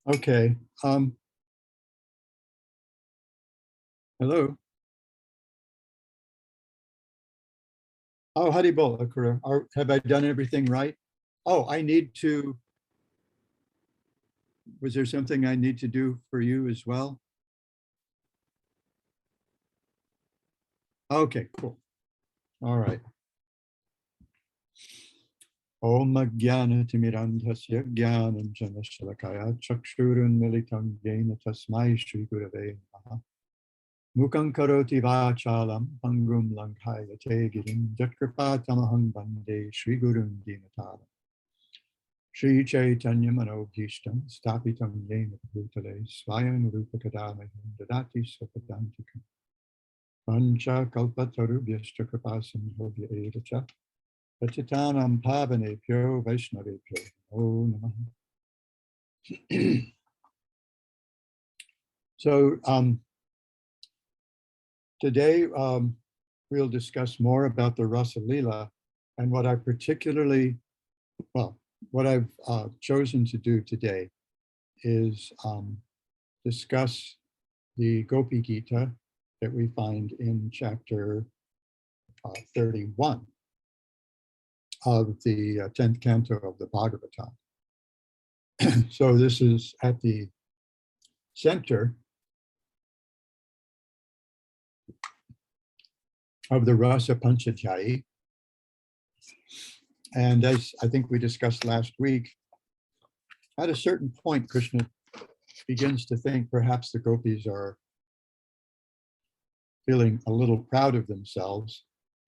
Okay. Hello. Oh, Haribol, Akura. Have I done everything right? Oh, I need to, was there something I need to do for you as well? Okay, cool. All right. Om Jnana Timirandhasya Jnanam Janashalakaya Chakshurun Militam Jena Tasmai Shri Gurave Namaha. Mukam Karoti Vachalam Pangum Langhaya Tegirim Jatkripa Tamaham Bande Shri Gurun Dinatalam. Shri Chaitanya Manobhishtam Stapitam Yena Bhutale Swayam Rupa Kadamaham Dadati Swapadantikam Pancha Kalpatarubhyashta Kripasindhobhya Evacha Pachitanam Pavanebhyo Vaishnavebhyo Namo Namaha. So today we'll discuss more about the Rasa-lila, and what I particularly, what I've chosen to do today is discuss the Gopi Gita that we find in chapter 31 of the 10th canto of the Bhagavatam. So this is at the center of the Rasa Panchadhyayi. And as I think we discussed last week, at a certain point, Krishna begins to think perhaps the gopis are feeling a little proud of themselves.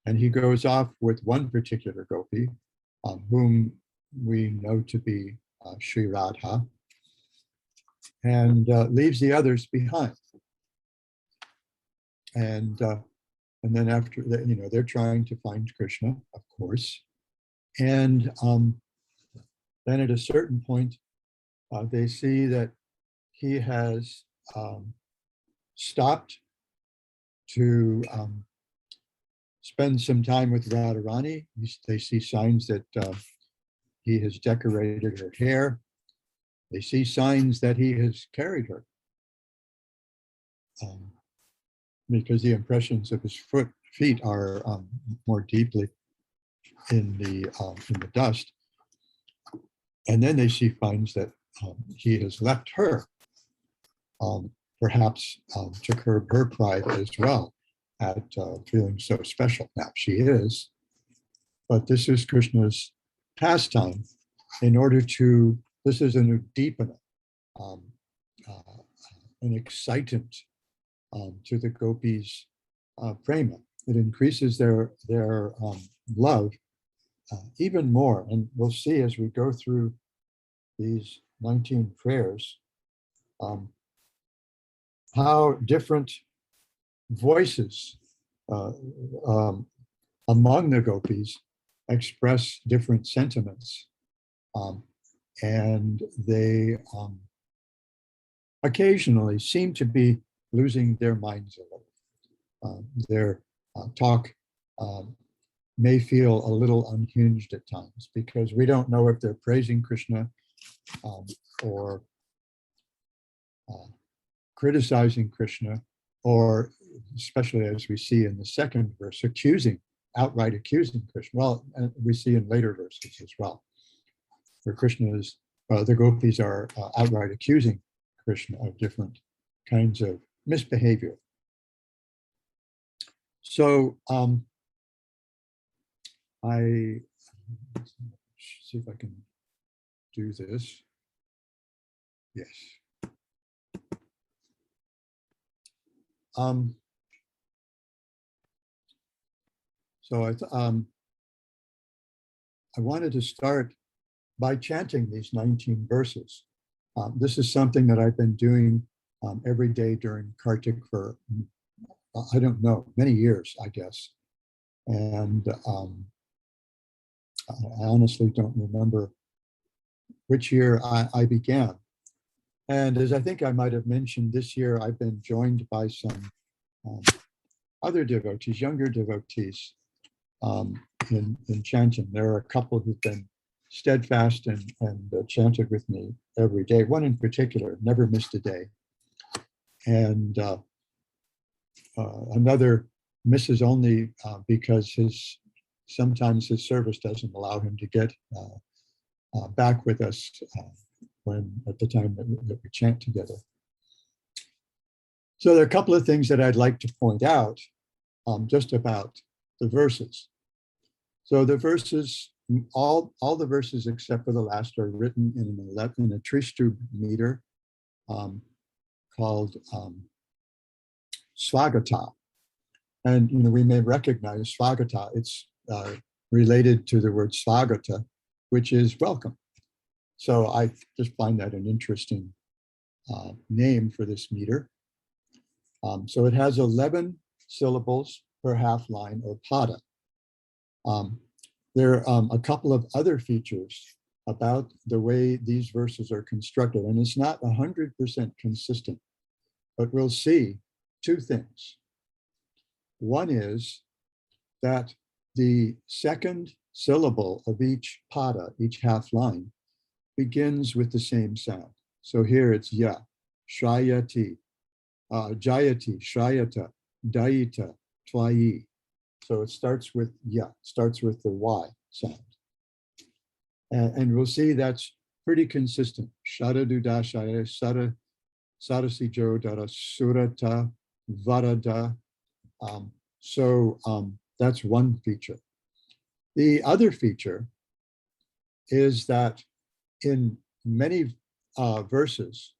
And he goes off with one particular gopi, whom we know to be Sri Radha, and leaves the others behind. And then after that, they're trying to find Krishna, of course. And then at a certain point, they see that he has stopped to spend some time with Radharani. They see signs that he has decorated her hair. They see signs that he has carried her, because the impressions of his feet are more deeply in the dust. And then they see signs that he has left her, perhaps to curb her pride as well at feeling so special. Now she is, but this is Krishna's pastime in order to, this is a udipana, an excitant to the gopis' prema. It increases their love even more. And we'll see as we go through these 19 prayers how different voices among the gopis express different sentiments. And they occasionally seem to be losing their minds a little. Their talk may feel a little unhinged at times, because we don't know if they're praising Krishna or criticizing Krishna, or especially as we see in the second verse, outright accusing Krishna. Well, we see in later verses as well, where the gopis are outright accusing Krishna of different kinds of misbehavior. So I see if I can do this. Yes. So I wanted to start by chanting these 19 verses. This is something that I've been doing every day during Kartik for, I don't know, many years, I guess. And I honestly don't remember which year I began. And as I think I might have mentioned, this year I've been joined by some other devotees, younger devotees, in chanting. There are a couple who've been steadfast and chanted with me every day. One in particular never missed a day. And another misses only because sometimes his service doesn't allow him to get back with us at the time that we chant together. So there are a couple of things that I'd like to point out just about the verses. So the verses, all the verses except for the last are written in a Tristubh meter called Svagata. And we may recognize Svagata. It's related to the word Svagata, which is welcome. So I just find that an interesting name for this meter. So it has 11 syllables per half line or pada. There are a couple of other features about the way these verses are constructed, and it's not 100% consistent, but we'll see two things. One is that the second syllable of each pada, each half line, begins with the same sound. So here it's ya, shrayati, jayati, shrayata, dayita, twayi. So it starts with ya, starts with the Y sound. And we'll see that's pretty consistent. Sharadu dashaya, sarasi jo dara surata, varada. So that's one feature. The other feature is that in many verses,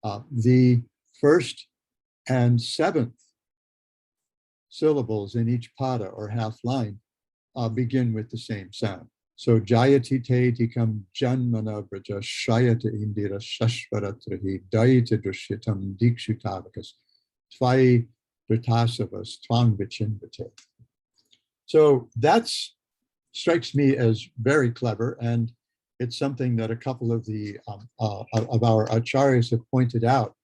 the first and seventh syllables in each pada or half line begin with the same sound. So jayati te tikam janmana braja shayata indira shashvaratrahi dayita dushyatam dikshutavakas tvai vritasavas tvang vichinvate. So that strikes me as very clever, and it's something that a couple of our acharyas have pointed out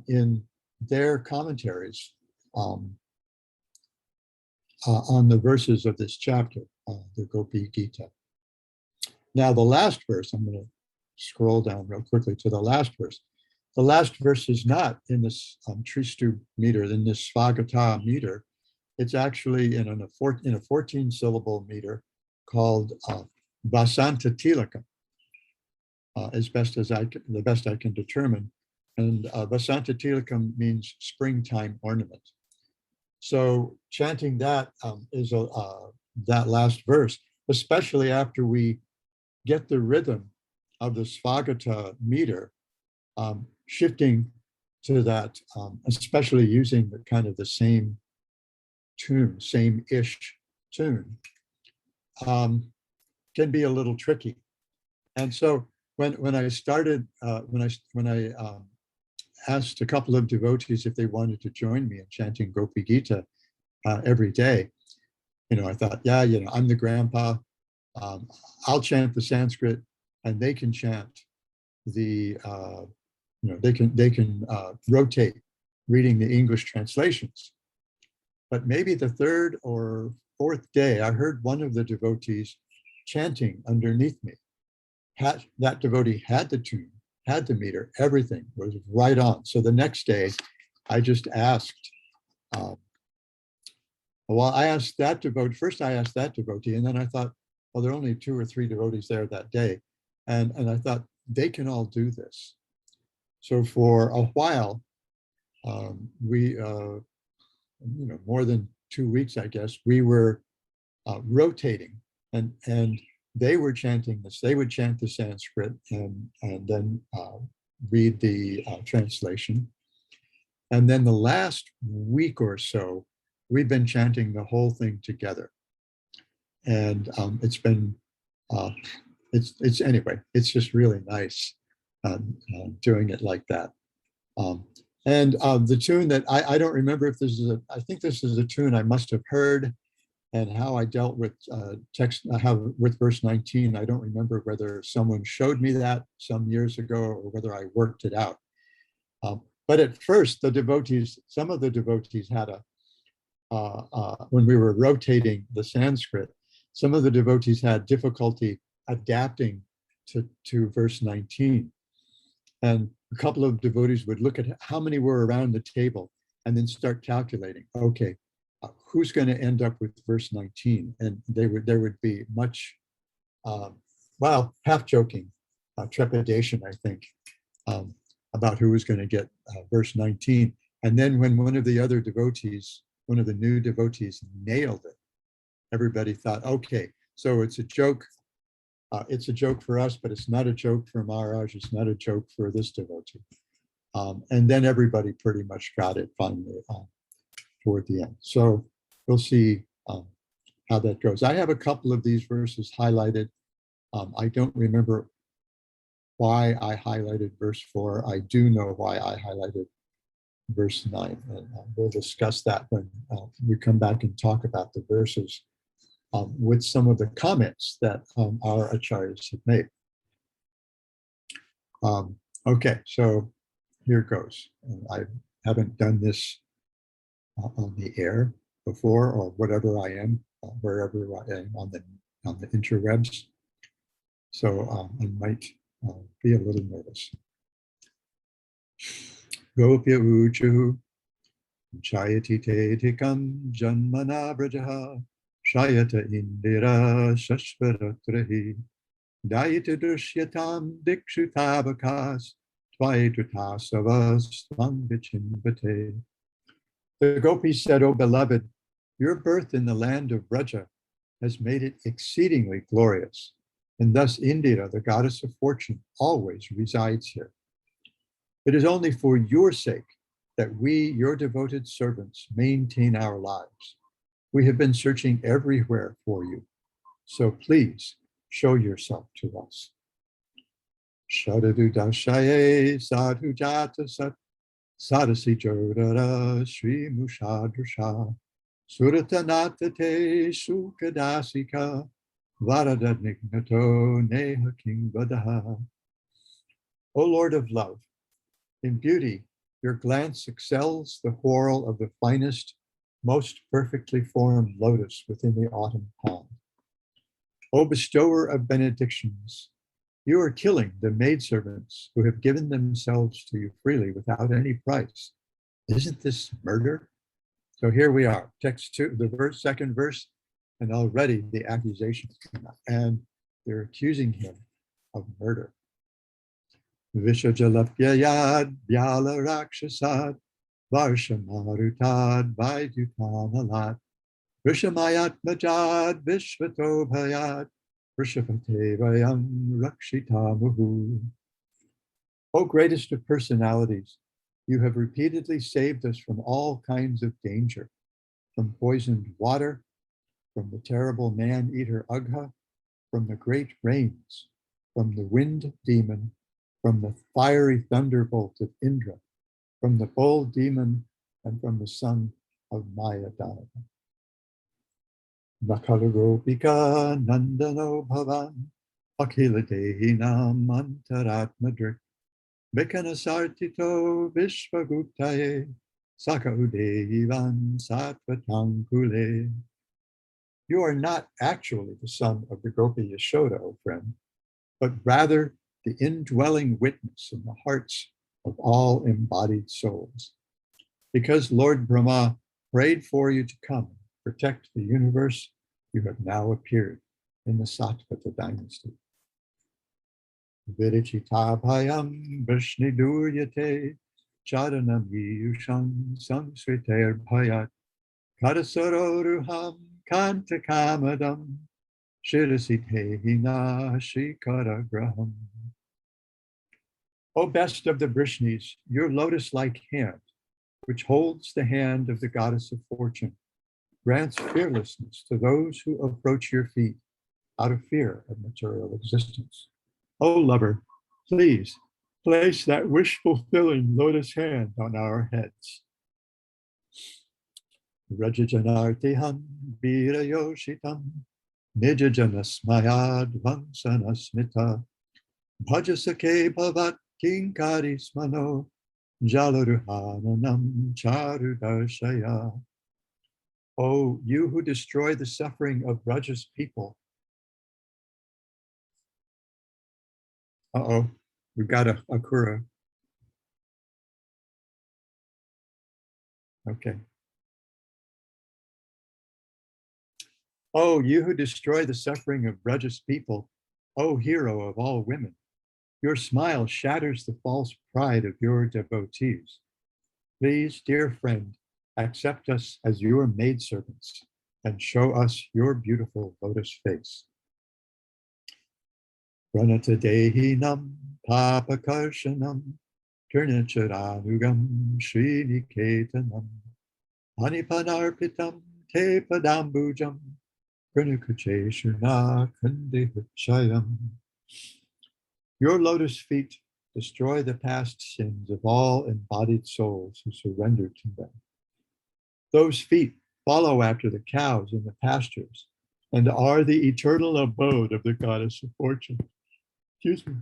in their commentaries on the verses of this chapter, the Gopi Gita. Now, the last verse, I'm going to scroll down real quickly to the last verse. The last verse is not in this Tristubh meter, in this Svagata meter. It's actually in a 14-syllable meter called Vasanta Tilakam, the best I can determine. And Vasanta Tilakam means springtime ornament. So chanting that is that last verse, especially after we get the rhythm of the Svagata meter, shifting to that, especially using the kind of the same tune, same-ish tune, can be a little tricky. And so when I started, when I asked a couple of devotees if they wanted to join me in chanting Gopi Gita every day, I thought, yeah, I'm the grandpa. I'll chant the Sanskrit, and they can chant the, they can rotate reading the English translations. But maybe the third or fourth day, I heard one of the devotees chanting underneath me. That devotee had the tune, had the meter, everything was right on. So the next day, I just asked, I asked that devotee, first I asked that devotee, and then I thought, well, there are only 2 or 3 devotees there that day. And I thought, they can all do this. So for a while, we, more than 2 weeks, I guess, we were rotating, and they were chanting this. They would chant the Sanskrit and then read the translation. And then the last week or so, we've been chanting the whole thing together. And it's been, anyway, it's just really nice doing it like that. And the tune that I don't remember if this is I think this is a tune I must have heard, and how I dealt with with verse 19. I don't remember whether someone showed me that some years ago or whether I worked it out. But at first, some of the devotees had when we were rotating the Sanskrit, some of the devotees had difficulty adapting to verse 19. And a couple of devotees would look at how many were around the table and then start calculating, okay, who's going to end up with verse 19? And there would be much, well, half joking trepidation, I think, about who was going to get verse 19. And then when one of the other devotees, one of the new devotees nailed it, everybody thought, okay, so it's a joke. It's a joke for us, but it's not a joke for Maharaj. It's not a joke for this devotee. And then everybody pretty much got it finally toward the end. So we'll see how that goes. I have a couple of these verses highlighted. I don't remember why I highlighted verse 4. I do know why I highlighted verse 9. And we'll discuss that when we come back and talk about the verses with some of the comments that our acharyas have made. Okay, so here goes. I haven't done this on the air before, or whatever I am, wherever I am on the interwebs. So I might be a little nervous. Gopya uchu chayati te tikam janmana brajaha shayata indira shashvaratrahi dayita dushyatam dikshutabakas tvaitutasavas tvam vichimbate. The gopis said, "O beloved, your birth in the land of Braja has made it exceedingly glorious, and thus Indira, the goddess of fortune, always resides here. It is only for your sake that we, your devoted servants, maintain our lives. We have been searching everywhere for you, so please show yourself to us." Shadadu dashaye sadhu jata sat sadasi jodara Sri Mushadrusha Suratanatate Sukadasika Varadadnignato Neha King Vadaha. O Lord of love, in beauty, your glance excels the whorl of the finest, most perfectly formed lotus within the autumn pond. O bestower of benedictions, you are killing the maidservants who have given themselves to you freely without any price. Isn't this murder? So here we are, text 2, the second verse, and already the accusations come out, and they're accusing him of murder. Vishajalapyayad Vyala Rakshasad Varshamarutad Vaidutanalat Vishamayat Majad Vishvatobhayad Vrishavatevayam Rakshitamuhu. O greatest of personalities, you have repeatedly saved us from all kinds of danger, from poisoned water, from the terrible man-eater Agha, from the great rains, from the wind demon, from the fiery thunderbolt of Indra, from the bull demon, and from the son of Maya Dhanava. Nakalaropika Nandano Bhavan Akhila Dehinam Antaratmadrik Vikanasartito Vishvaguptaye Saka Udevan Satvatankule. You are not actually the son of the Gopi Yashoda, O friend, but rather the indwelling witness in the hearts of all embodied souls. Because Lord Brahma prayed for you to come and protect the universe, you have now appeared in the Satvata dynasty. Virichitabhayam Vishniduryate Charanam Yusham Samsriter Bhayat Kadasaroruham Kantakamadam Shirasithehina Shikaragraham. O best of the Vrishnis, your lotus-like hand, which holds the hand of the goddess of fortune, grants fearlessness to those who approach your feet out of fear of material existence. O lover, please place that wish-fulfilling lotus hand on our heads. Rajajanartiham virayoshitam nijajanasmayad vamsanasmita bhajasake bhavat kinkarismano jalaruhananam charudarshaya. O you who destroy the suffering of Raja's people. Uh-oh, we've got a Akura Okay. Oh, you who destroy the suffering of Braja's people, oh hero of all women, your smile shatters the false pride of your devotees. Please, dear friend, accept us as your maidservants and show us your beautiful lotus face. Pranata dehinam papakarshanam Kirnacharanugam Sriniketanam Anipanarpitam Te Padambujam Kirnakucheshana Kandihuchayam. Your lotus feet destroy the past sins of all embodied souls who surrender to them. Those feet follow after the cows in the pastures and are the eternal abode of the goddess of fortune. Excuse me.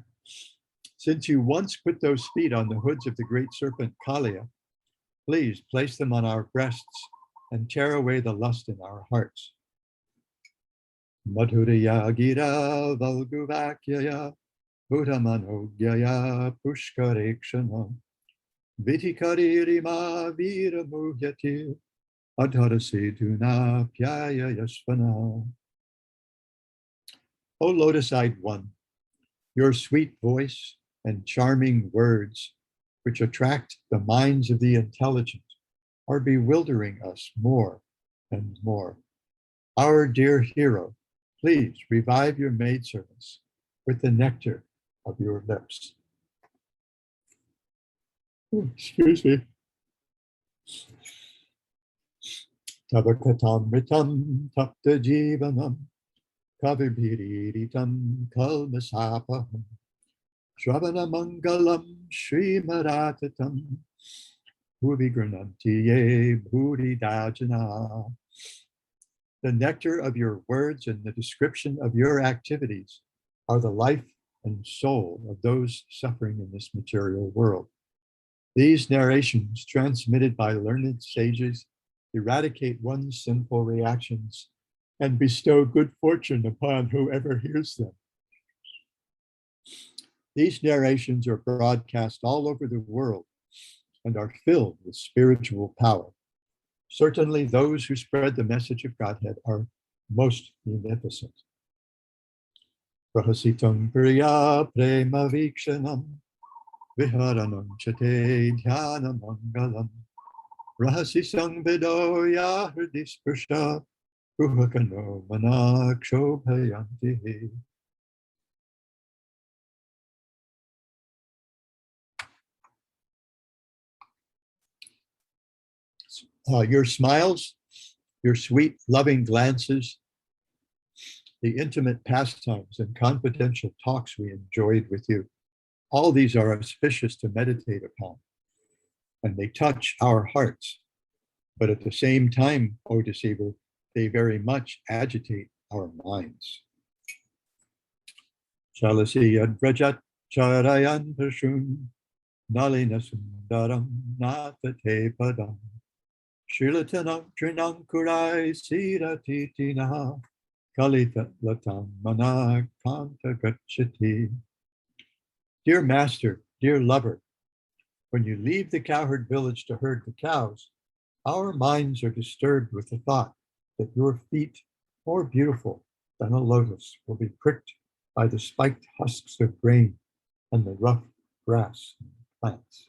Since you once put those feet on the hoods of the great serpent Kalia, please place them on our breasts and tear away the lust in our hearts. Madhuraya gira valguvakyaya Buddhamanogyaya pushkarekshana Vitikaririma viramuhyati Adharaseduna pyaya yasvana. O lotus-eyed one, your sweet voice and charming words, which attract the minds of the intelligent, are bewildering us more and more. Our dear hero, please revive your maidservants with the nectar of your lips. Excuse me. Tavakatamritam tapta jivanam kavibhiritam kalmasapaham Shravana Mangalam Srimaratatam Bhuvi Ye Bhuri Dajana. The nectar of your words and the description of your activities are the life and soul of those suffering in this material world. These narrations, transmitted by learned sages, eradicate one's sinful reactions and bestow good fortune upon whoever hears them. These narrations are broadcast all over the world and are filled with spiritual power. Certainly, those who spread the message of Godhead are most munificent. Rahasitam priya prema vikshanam viharanam chate dhyana mangalam rahasisam vidoya hridisprsha ruhakano manakshobhayanti. Your smiles, your sweet, loving glances, the intimate pastimes and confidential talks we enjoyed with you, all these are auspicious to meditate upon, and they touch our hearts. But at the same time, O deceiver, they very much agitate our minds. Chalasiyad vrajat charayan pashun nalina sundaram natate padam Shrilatanam trinam kurai siratitina kalita latam mana kanta gachati. Dear master, dear lover, when you leave the cowherd village to herd the cows, our minds are disturbed with the thought that your feet, more beautiful than a lotus, will be pricked by the spiked husks of grain and the rough grass and plants.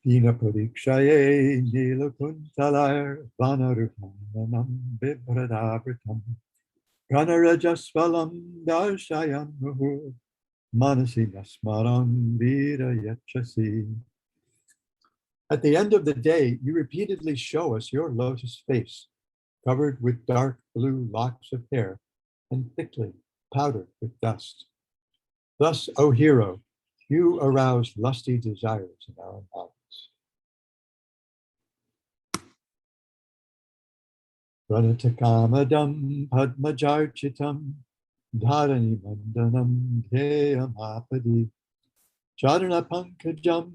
Dina parikshaye nilakuntalar vanarupanam bibhradabritam ganarajasvalam darshayam muhu manasi nasmaram virayachasi. At the end of the day, you repeatedly show us your lotus face, covered with dark blue locks of hair and thickly powdered with dust. Thus, O hero, you arouse lusty desires in our minds. Pranatakamadam padmajarchitam dharani mandanam dheyamapadi Charana pankajam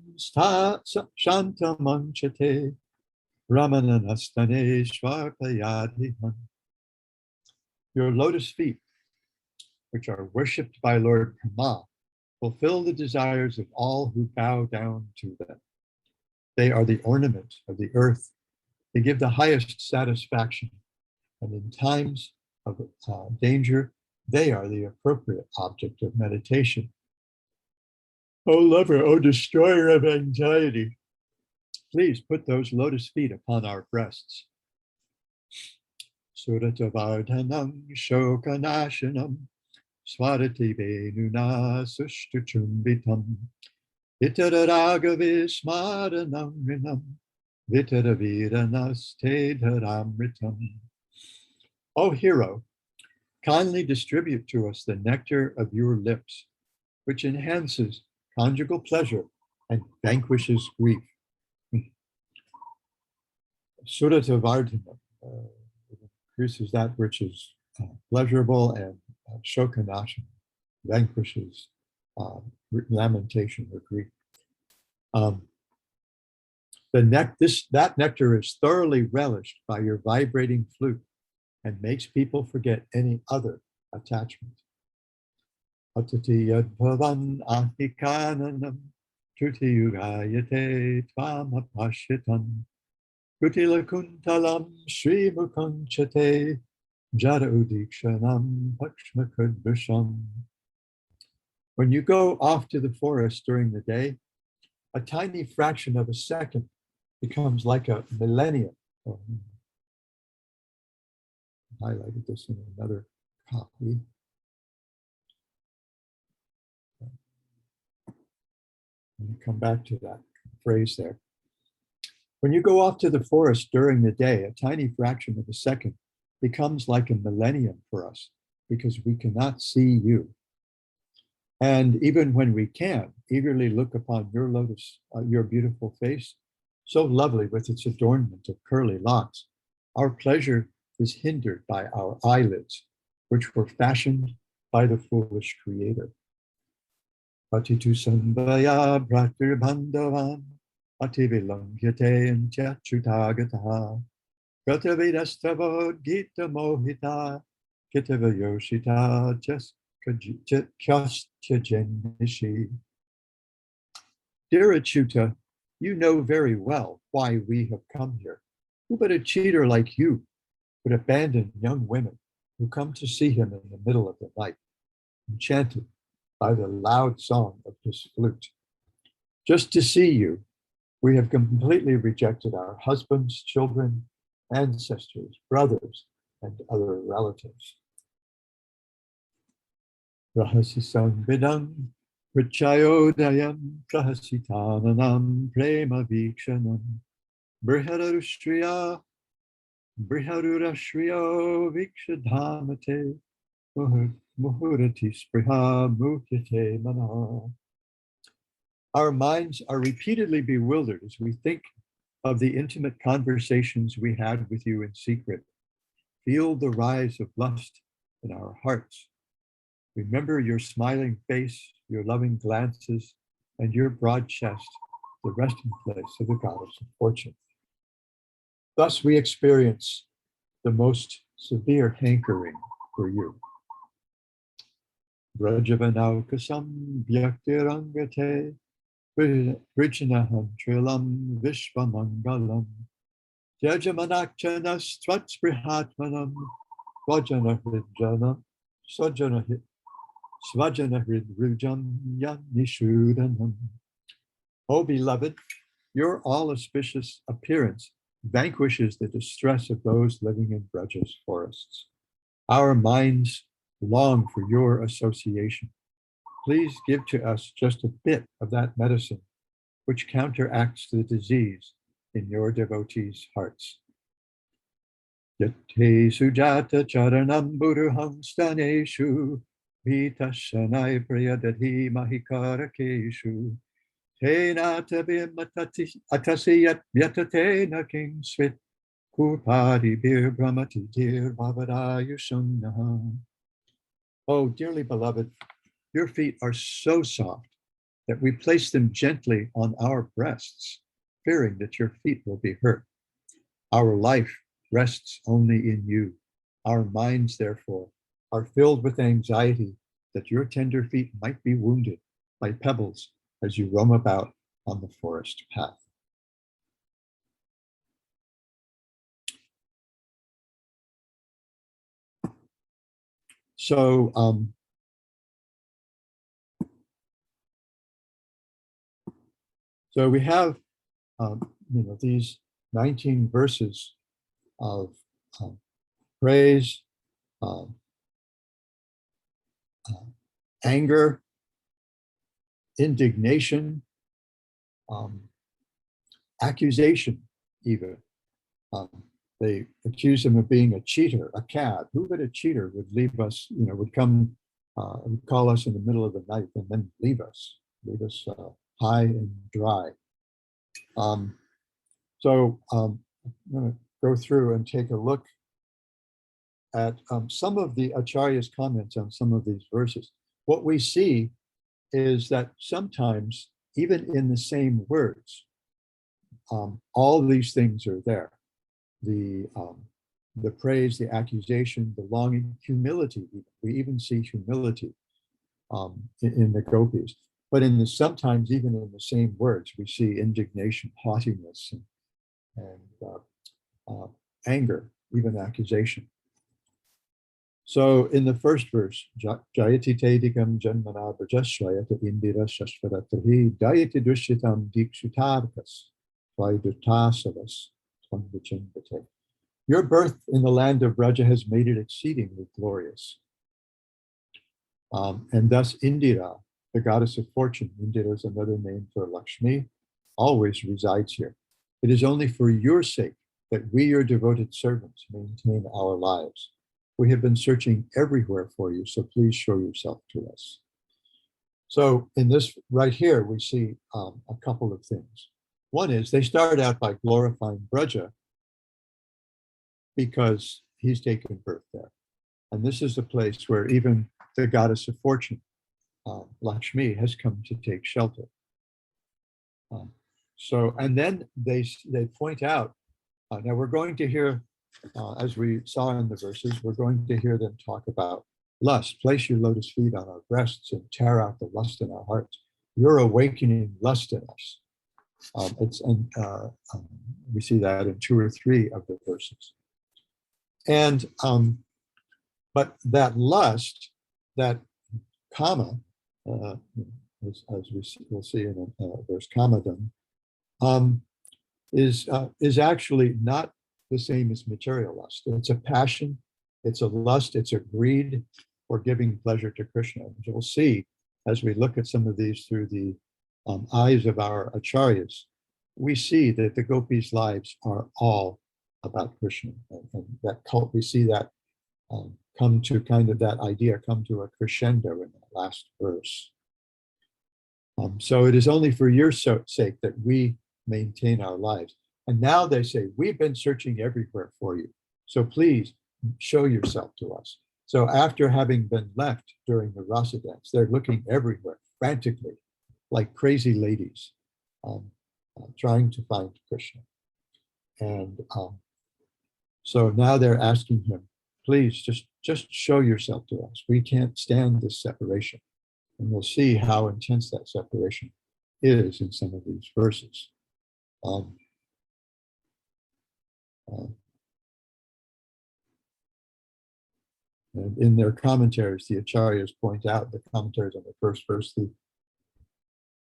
shanta manchate ramana nastane shvarpayadhihan. Your lotus feet, which are worshipped by Lord Brahma, fulfill the desires of all who bow down to them. They are the ornament of the earth. They give the highest satisfaction. And in times of danger, they are the appropriate object of meditation. O lover, O destroyer of anxiety, please put those lotus feet upon our breasts. Suratavardhanam shokanashanam swarati venuna sushtuchumbitam Vitararagavismaranam rinam Vitaraviranaste dharamritam. O hero, kindly distribute to us the nectar of your lips, which enhances conjugal pleasure and vanquishes grief. Suratavardhanam increases that which is pleasurable, and shokanasham vanquishes lamentation or grief. That nectar is thoroughly relished by your vibrating flute and makes people forget any other attachment. Atati yadbhavan ahikananam trutiyugayate tvam apashyatam kutilakuntalam srimukanchate jara udikshanam pakshmakudvisham. When you go off to the forest during the day, a tiny fraction of a second becomes like a millennium. I highlighted this in another copy. Let me come back to that phrase there. When you go off to the forest during the day, a tiny fraction of a second becomes like a millennium for us because we cannot see you. And even when we can, eagerly look upon your lotus, your beautiful face, so lovely with its adornment of curly locks, our pleasure is hindered by our eyelids, which were fashioned by the foolish creator. Patitu sambhaya bhratir bandhavan ativilangyate tyachutagataha gatavidastavad gita mohita kitavayoshita kyastyajenishi. Dear Achyuta, you know very well why we have come here. Who but a cheater like you would abandon young women who come to see him in the middle of the night, enchanted by the loud song of his flute? Just to see you, we have completely rejected our husbands, children, ancestors, brothers, and other relatives. Rahasisam vidam Richayodayam Prahasitananam Prema Vikshanam Brihadurashriya Vikshadhamate Muhurati Spriha Mukyate Mana. Our minds are repeatedly bewildered as we think of the intimate conversations we had with you in secret. Feel the rise of lust in our hearts. Remember your smiling face, your loving glances, and your broad chest, the resting place of the goddess of fortune. Thus we experience the most severe hankering for you. Vrajavanaukasam vyaktirangate Vrijnaham trilam vishvamangalam Jajamanakchanas tvatsprihatmanam Vajanahridjanam Svajanahridrujam Yanishudanam. O beloved, your all-auspicious appearance vanquishes the distress of those living in Braja's forests. Our minds long for your association. Please give to us just a bit of that medicine which counteracts the disease in your devotees' hearts. Yate sujata charanam buruham staneshu vitashanai priyadadhi mahikarakeshu tena tabim atasiyat vyatatena kingsvit kurpadi bir brahmati dir bhavadayushunnaha. Oh, dearly beloved, your feet are so soft that we place them gently on our breasts, fearing that your feet will be hurt. Our life rests only in you. Our minds, therefore, are filled with anxiety that your tender feet might be wounded by pebbles as you roam about on the forest path. So, so we have, these 19 verses of praise, um, anger, indignation, accusation, even. They accuse him of being a cheater, a cad. Who but a cheater would leave us, would come, would call us in the middle of the night and then leave us high and dry. So I'm going to go through and take a look at some of the Acharya's comments on some of these verses. What we see is that sometimes, even in the same words, all these things are there. The praise, the accusation, the longing, humility. We even see humility in the gopis. But sometimes even in the same words, we see indignation, haughtiness, and anger, even accusation. So in the first verse, Jayati Tedikam Janmana Brajashvayata Indira Shashvaratahi Dayati Dushitam Dikshutarkas Vaidurtasavas Tvangvichimbate. Your birth in the land of Braja has made it exceedingly glorious. And thus Indira, the goddess of fortune, Indira is another name for Lakshmi, always resides here. It is only for your sake that we, your devoted servants, maintain our lives. We have been searching everywhere for you, so please show yourself to us. So in this right here, we see a couple of things. One is they start out by glorifying Braja because he's taken birth there. And this is the place where even the goddess of fortune, Lakshmi, has come to take shelter. And then they point out, now we're going to hear, as we saw in the verses, we're going to hear them talk about lust. Place your lotus feet on our breasts and tear out the lust in our hearts. You're awakening lust in us. We see that in 2 or 3 of the verses. And but that lust, that kama, as we'll see in verse kamadam, is actually not the same as material lust. It's a passion, it's a lust, it's a greed for giving pleasure to Krishna. And you'll see as we look at some of these through the eyes of our acharyas, we see that the gopis' lives are all about Krishna. And that cult, we see that come to that idea come to a crescendo in the last verse. So it is only for your sake that we maintain our lives. And now they say, we've been searching everywhere for you. So please show yourself to us. So after having been left during the rasa dance, they're looking everywhere frantically, like crazy ladies, trying to find Krishna. And so now they're asking him, please just show yourself to us. We can't stand this separation. And we'll see how intense that separation is in some of these verses. And in their commentaries, the acharyas point out, the commentaries on the first verse,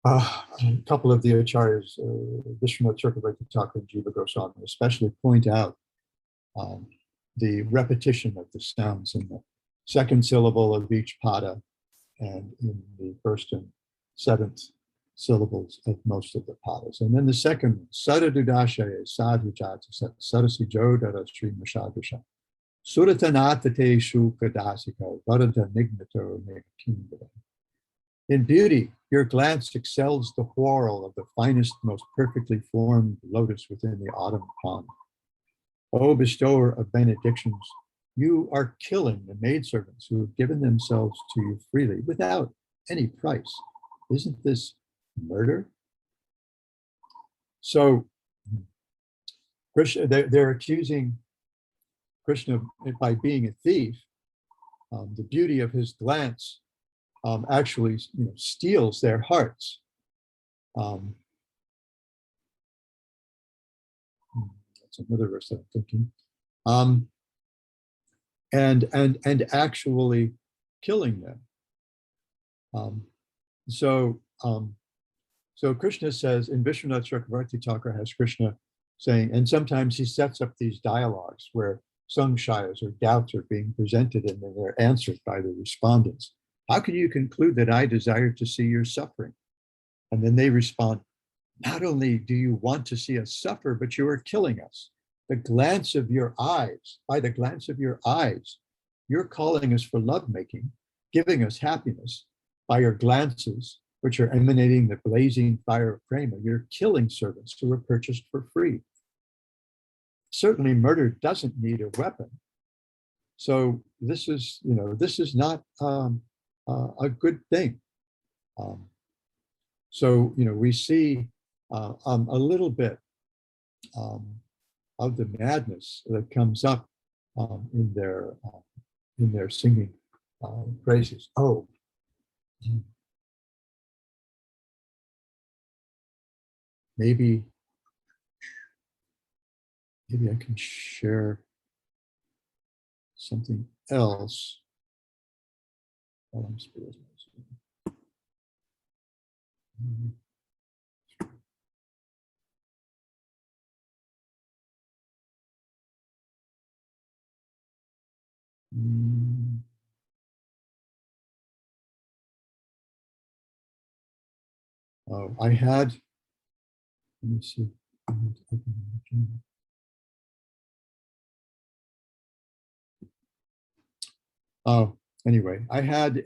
a couple of the acharyas, Vishwanath Chakravarti Thakur and Jiva Goswami, especially point out the repetition of the sounds in the second syllable of each pada and in the first and seventh syllables of most of the padas. And then the second one, Sadadudashaye Sadhu Jata Sadasi Jodara Sri Mashadusha Suratanatate Shukadasika Varada Nignato Nekindra. In beauty, your glance excels the whorl of the finest, most perfectly formed lotus within the autumn pond. O bestower of benedictions, you are killing the maidservants who have given themselves to you freely without any price. Isn't this murder? So Krishna, they're accusing Krishna by being a thief. The beauty of his glance actually steals their hearts. That's another verse that I'm thinking. And actually killing them. So Krishna says, in Vishwanath Chakravarti Thakur has Krishna saying, and sometimes he sets up these dialogues where samshayas or doubts are being presented and then they're answered by the respondents. How can you conclude that I desire to see your suffering? And then they respond, not only do you want to see us suffer, but you are killing us. The glance of your eyes, by the glance of your eyes, you're calling us for lovemaking, giving us happiness. By your glances, which are emanating the blazing fire of prema, you're killing servants who were purchased for free. Certainly murder doesn't need a weapon. So this is not a good thing. So we see a little bit of the madness that comes up in their singing praises. Oh, maybe I can share something else while I'm spiritualizing. Oh, I had, let me see. Oh, anyway, I had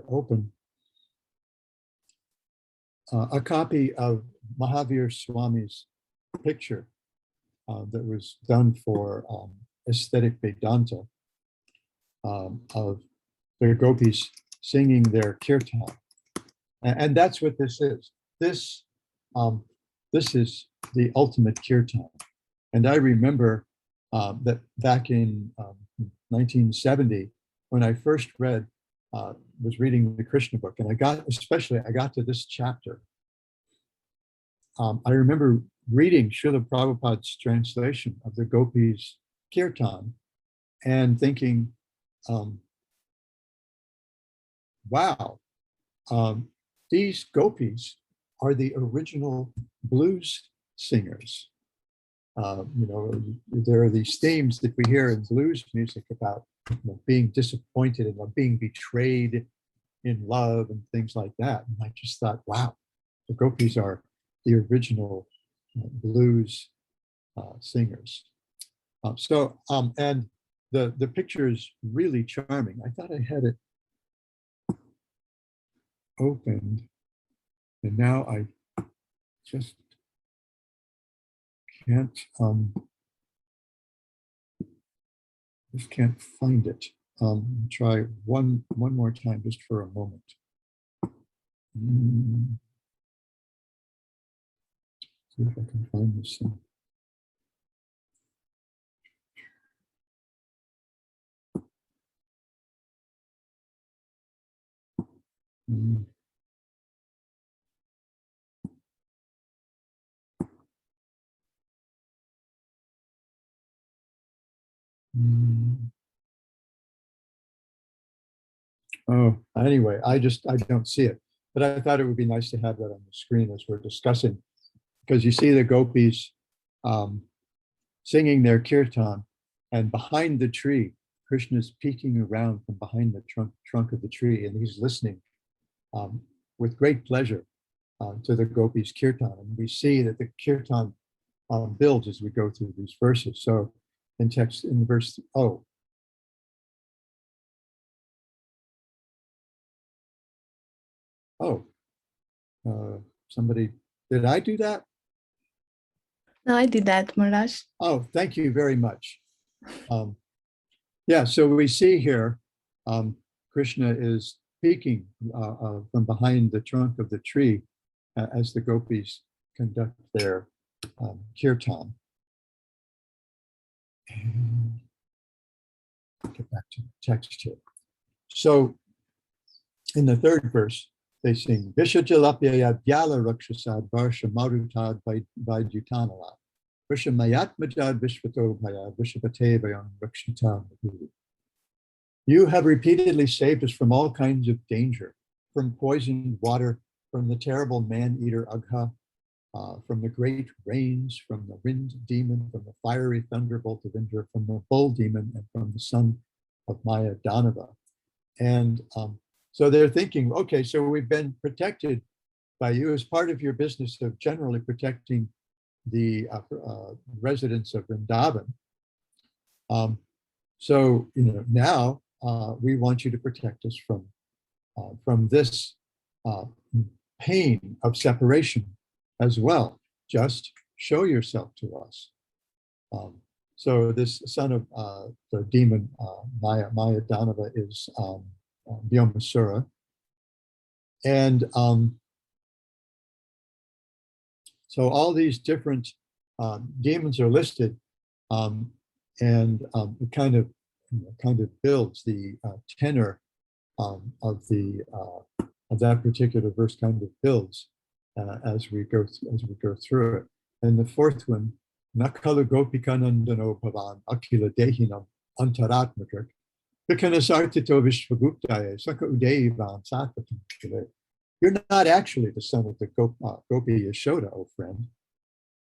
open a copy of Mahavir Swami's picture that was done for aesthetic Vedanta of the gopis singing their kirtan. And that's what this is. This is the ultimate kirtan. And I remember that back in 1970, when I first was reading the Krishna book, and I got to this chapter. I remember reading Srila Prabhupada's translation of the Gopis' Kirtan and thinking, wow, these gopis are the original blues singers. There are these themes that we hear in blues music about being disappointed and being betrayed in love and things like that. And I just thought, wow, the gopis are the original blues singers. And the picture is really charming. I thought I had it opened, and now I just can't find it. Try one more time just for a moment. See if I can find this thing. Oh, anyway, I don't see it, but I thought it would be nice to have that on the screen as we're discussing, because you see the gopis singing their kirtan, and behind the tree, Krishna's peeking around from behind the trunk of the tree, and he's listening with great pleasure to the gopis' kirtan. And we see that the kirtan builds as we go through these verses. So in verse, somebody, did I do that? No, I did that, Maharaj. Oh, thank you very much. Yeah, so we see here, Krishna is peeking from behind the trunk of the tree as the gopis conduct their kirtan. And get back to the text here. So in the third verse, they sing, Vishajalapya Vyala Rakshasad Varsha Marutad Vaidyutanala. Vishamayatmajad Vishvatobhaya Vishapatevayam Vakshitam. You have repeatedly saved us from all kinds of danger, from poisoned water, from the terrible man-eater Agha, from the great rains, from the wind demon, from the fiery thunderbolt of Indra, from the bull demon, and from the son of Maya Danava. And so they're thinking, okay, so we've been protected by you as part of your business of generally protecting the residents of Vrindavan. So now we want you to protect us from this pain of separation as well. Just show yourself to us. So this son of the demon Maya Danava is Vyomasura. And so all these different demons are listed, and it kind of builds the tenor of that particular verse. Kind of builds as we go through it. And the fourth one, Nakalu Gopikanandano Bhavan Akila Dehinam Antaratmakak Vikanasartito Vishvaguptaye Saka Udevan Satvatam. You're not actually the son of the Gopi Yashoda, O friend,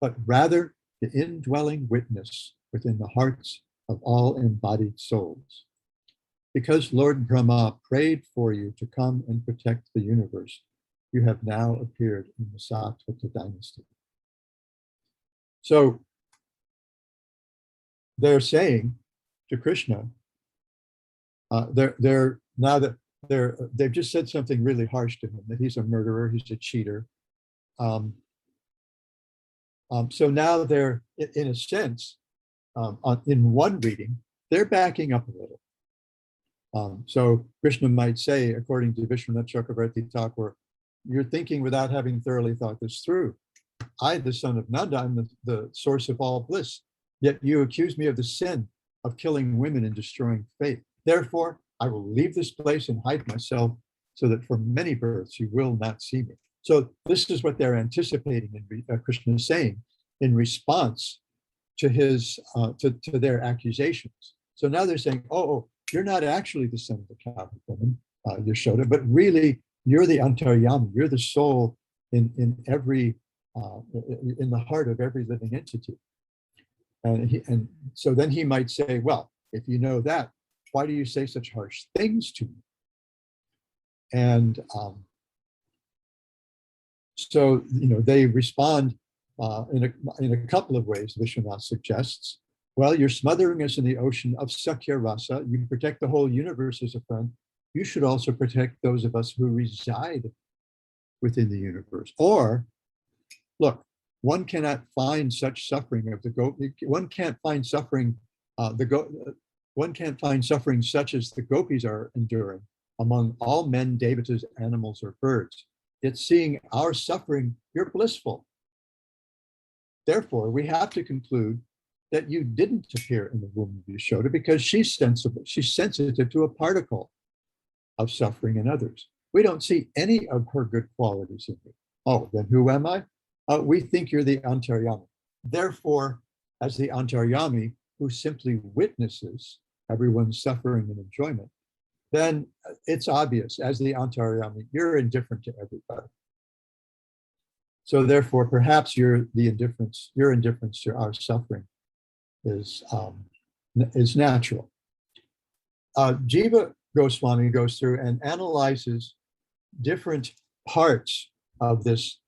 but rather the indwelling witness within the hearts of all embodied souls. Because Lord Brahma prayed for you to come and protect the universe, you have now appeared in the Satvata dynasty. So they're saying to Krishna, they've just said something really harsh to him, that he's a murderer, he's a cheater. So now they're, in a sense, in one reading, they're backing up a little. So Krishna might say, according to Vishwanath Chakravarti Thakur, you're thinking without having thoroughly thought this through. I, the son of Nanda, I'm the source of all bliss, yet you accuse me of the sin of killing women and destroying faith. Therefore, I will leave this place and hide myself so that for many births you will not see me. So this is what they're anticipating, and Krishna is saying in response to his to their accusations. So now they're saying, oh, you're not actually the son of the Catholic woman, Yashoda, but really you're the Antaryami, you're the soul in every in the heart of every living entity. And so then he might say, well, if you know that, why do you say such harsh things to me? And so they respond in a couple of ways. Vishwanath suggests, well, you're smothering us in the ocean of Sakya Rasa. You protect the whole universe as a friend. You should also protect those of us who reside within the universe. Or, look, one cannot find such suffering of the gopi. One can't find suffering. One can't find suffering such as the gopis are enduring among all men, devatas, animals, or birds. Yet seeing our suffering, you're blissful. Therefore, we have to conclude that you didn't appear in the womb of Yashoda because she's sensitive to a particle of suffering in others. We don't see any of her good qualities in you. Oh, then who am I? We think you're the Antaryami. Therefore, as the Antaryami who simply witnesses everyone's suffering and enjoyment, then it's obvious, as the Antaryami, you're indifferent to everybody. So therefore, perhaps your indifference to our suffering is natural. Jiva Goswami goes through and analyzes different parts of this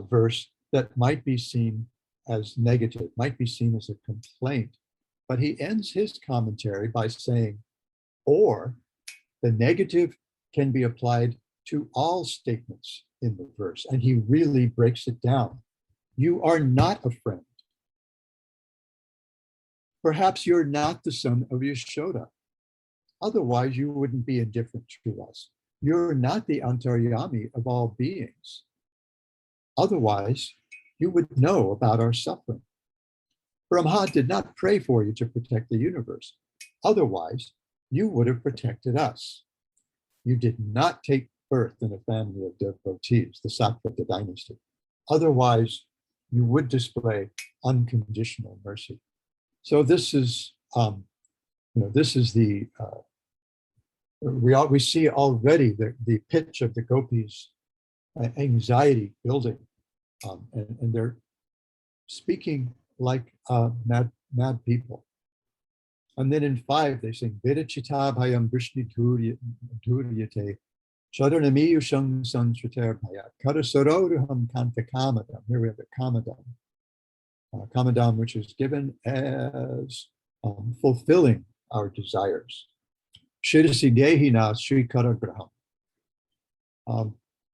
verse that might be seen as negative, might be seen as a complaint. But he ends his commentary by saying, or the negative can be applied to all statements in the verse. And he really breaks it down. You are not a friend. Perhaps you're not the son of Yashoda. Otherwise, you wouldn't be indifferent to us. You're not the Antaryami of all beings. Otherwise, you would know about our suffering. Brahma did not pray for you to protect the universe. Otherwise, you would have protected us. You did not take birth in a family of devotees, the Satvata dynasty. Otherwise, you would display unconditional mercy. So this is, this is the, we see already the pitch of the gopis' anxiety building, and they're speaking like mad people. And then in 5, they sing, Vedachita bhayam vrishni dhuryate, Chadanamiyu shang santrater bhayat, Karasaroruham kanta kamadam. Here we have the kamadam. Kamadam, which is given as fulfilling our desires. Shirasi dehina sri karagraham.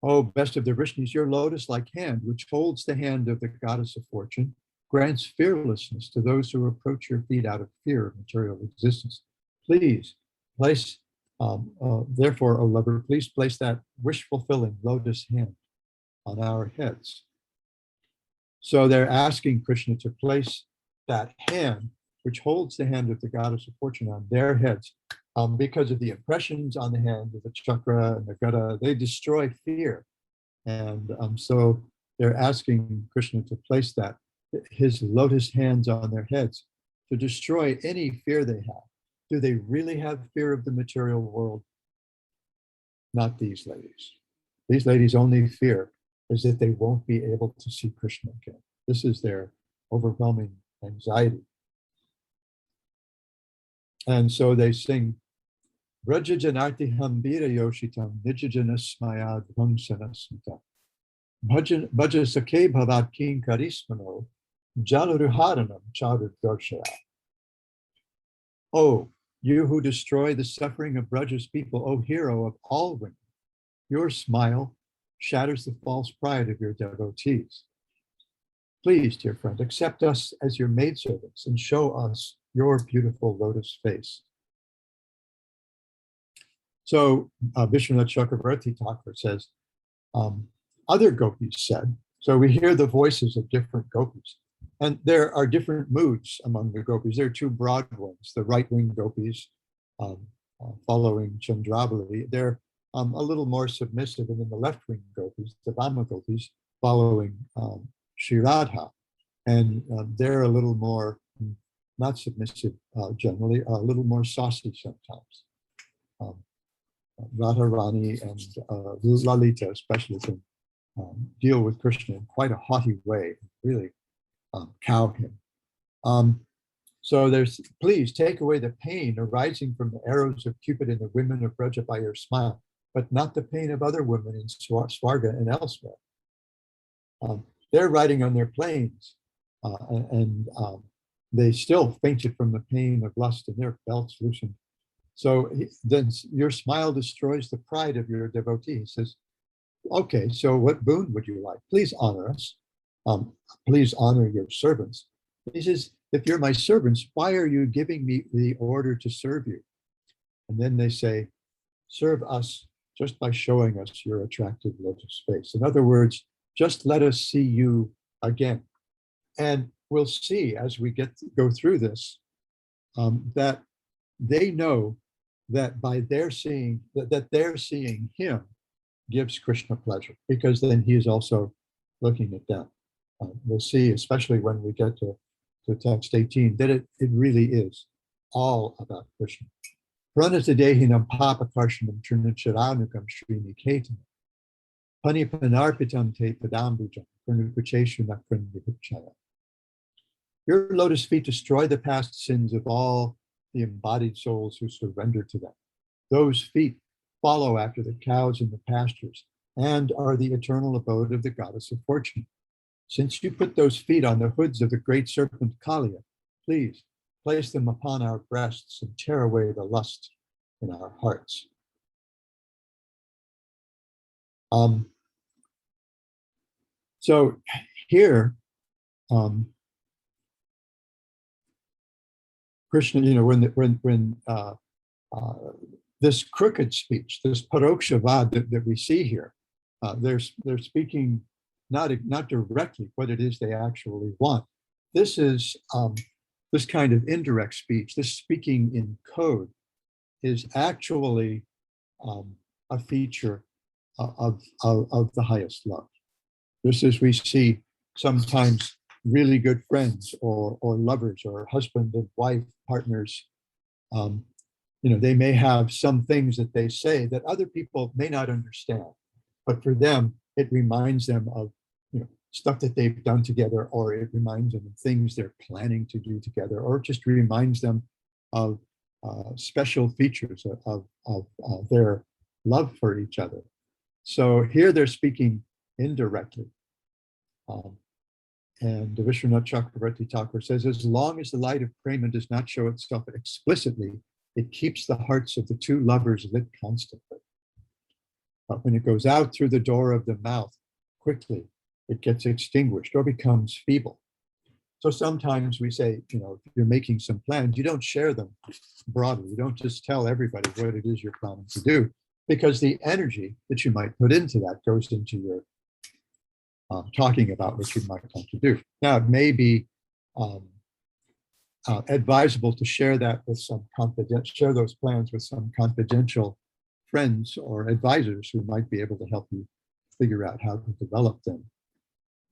Oh, best of the Vrishnis, your lotus-like hand, which holds the hand of the goddess of fortune, grants fearlessness to those who approach your feet out of fear of material existence. Please place, therefore, O lover, please place that wish-fulfilling lotus hand on our heads. So they're asking Krishna to place that hand, which holds the hand of the goddess of fortune, on their heads. Because of the impressions on the hand of the chakra and the gada, they destroy fear. And so they're asking Krishna to place that, his lotus hands on their heads, to destroy any fear they have. Do they really have fear of the material world? Not these ladies. These ladies' only fear is that they won't be able to see Krishna again. This is their overwhelming anxiety. And so they sing, Braja janarti hambira yoshitam, nijajana smaya dvamsana smita. Bhaja sake bhavat king karismano, jalaruharanam chadar dorshaya. Oh, you who destroy the suffering of Braja's people, O hero of all women, your smile shatters the false pride of your devotees. Please, dear friend, accept us as your maidservants and show us your beautiful lotus face. So Vishwanath Chakravarti Thakur says, other gopis said, so we hear the voices of different gopis, and there are different moods among the gopis. There are 2 broad ones, the right-wing gopis following Chandravali. They're a little more submissive, and then the left-wing gopis, the Vama gopis, following Sri Radha. And they're a little more, not submissive generally, a little more saucy sometimes. Radharani and Lalita especially can deal with Krishna in quite a haughty way, really cow him. So there's, please take away the pain arising from the arrows of Cupid and the women of Braja by your smile, but not the pain of other women in Swarga and elsewhere. They're riding on their planes, and they still fainted from the pain of lust, and their belts loosened. So then your smile destroys the pride of your devotee. He says, okay, so what boon would you like? Please honor us. Please honor your servants. He says, if you're my servants, why are you giving me the order to serve you? And then they say, serve us just by showing us your attractive lotus face. In other words, just let us see you again. And we'll see as we go through this, that they know that by their seeing, that they're seeing him gives Krishna pleasure, because then he is also looking at them. We'll see, especially when we get to text 18, that it really is all about Krishna. Pranatadehinam papakarshanam trinacharanukam sriniketanam panipanarpitam te padambujam pranukucheshu nakranivipchaya. Your lotus feet destroy the past sins of all the embodied souls who surrender to them. Those feet follow after the cows in the pastures and are the eternal abode of the goddess of fortune. Since you put those feet on the hoods of the great serpent Kaliya, please place them upon our breasts and tear away the lust in our hearts. So here, Krishna, when this crooked speech, this parokshavad that we see here, they're speaking not directly what it is they actually want. This is this kind of indirect speech, this speaking in code, is actually a feature of the highest love. Just as we see sometimes really good friends or lovers or husband and wife partners. They may have some things that they say that other people may not understand, but for them, it reminds them of stuff that they've done together, or it reminds them of things they're planning to do together, or it just reminds them of special features of their love for each other. So here they're speaking indirectly. And Vishwanath Chakravarti Thakur says, as long as the light of prema does not show itself explicitly, it keeps the hearts of the two lovers lit constantly. But when it goes out through the door of the mouth quickly, it gets extinguished or becomes feeble. So sometimes we say, if you're making some plans, you don't share them broadly. You don't just tell everybody what it is you're planning to do, because the energy that you might put into that goes into your talking about what you might want to do. Now, it may be advisable to share that with share those plans with some confidential friends or advisors who might be able to help you figure out how to develop them.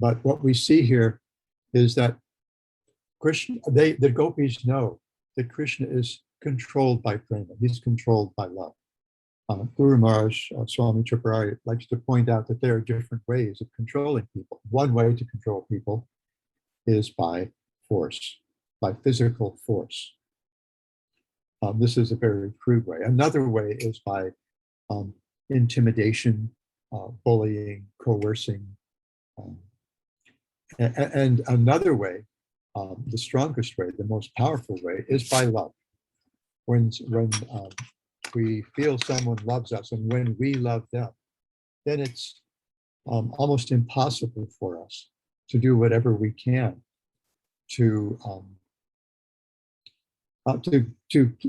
But what we see here is that Krishna, the gopis know that Krishna is controlled by prema. He's controlled by love. Guru Maharaj, Swami Tripurari, likes to point out that there are different ways of controlling people. One way to control people is by force, by physical force. This is a very crude way. Another way is by intimidation, bullying, coercing. And another way, the strongest way, the most powerful way, is by love. When we feel someone loves us, and when we love them, then it's almost impossible for us to do whatever we can to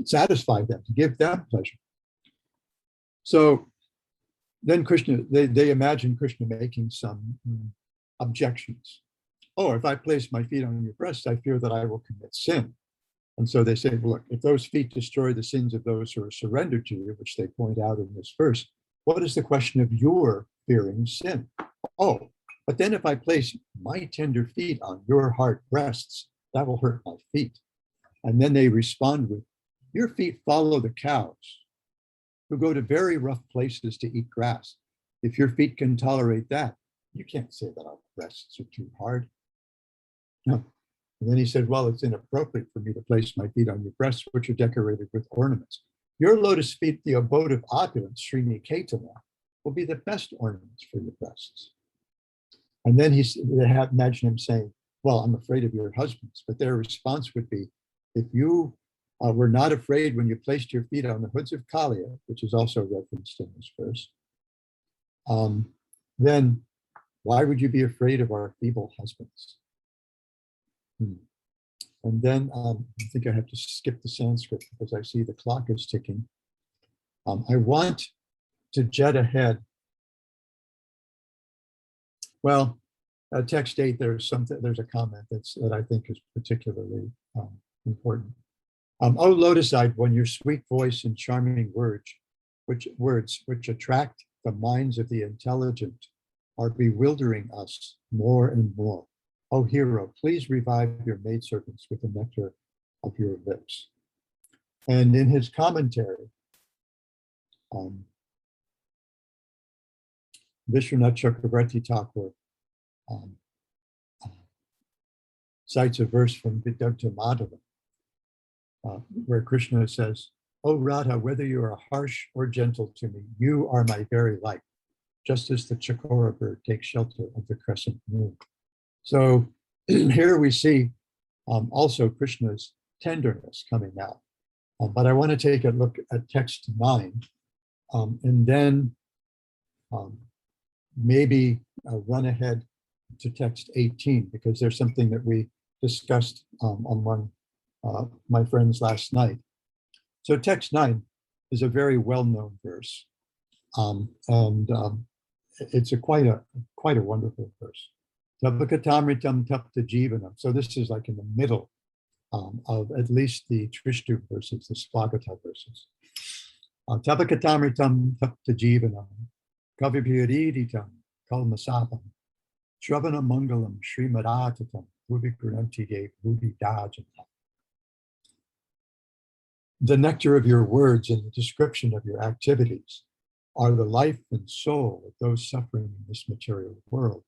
satisfy them, to give them pleasure. So then Krishna, they imagine Krishna making some objections. Oh, if I place my feet on your breast, I fear that I will commit sin. And so they say, well, look, if those feet destroy the sins of those who are surrendered to you, which they point out in this verse, what is the question of your fearing sin? Oh, but then if I place my tender feet on your hard breasts, that will hurt my feet. And then they respond with, your feet follow the cows who go to very rough places to eat grass. If your feet can tolerate that, you can't say that our breasts are too hard. No. And then he said, well, it's inappropriate for me to place my feet on your breasts, which are decorated with ornaments. Your lotus feet, the abode of opulence, Sriniketana, will be the best ornaments for your breasts. And then they imagine him saying, well, I'm afraid of your husbands. But their response would be, if you were not afraid when you placed your feet on the hoods of Kaliya, which is also referenced in this verse, then why would you be afraid of our feeble husbands? And then I think I have to skip the Sanskrit because I see the clock is ticking. I want to jet ahead. Well, text 8, there's a comment that I think is particularly important. Oh, lotus-eyed one, your sweet voice and charming words which attract the minds of the intelligent are bewildering us more and more. O hero, please revive your maidservants with the nectar of your lips. And in his commentary, Vishwanath Chakravarti Thakur cites a verse from Vidagdha Madhava, where Krishna says, O Radha, whether you are harsh or gentle to me, you are my very light, just as the chakora bird takes shelter of the crescent moon. So here we see also Krishna's tenderness coming out. But I want to take a look at text 9 and then maybe run ahead to text 18, because there's something that we discussed among my friends last night. So text 9 is a very well-known verse, and it's quite a wonderful verse. Tapakatamritam tapta jivanam. So this is like in the middle of at least the Trishtu verses, the Splagata verses. Tapakatamritam tapta jivanam, kavipyariditam kalmasapam, Shravana Mangalam Srimadatam Bhuvi Bhuvi Dajatam. The nectar of your words and the description of your activities are the life and soul of those suffering in this material world.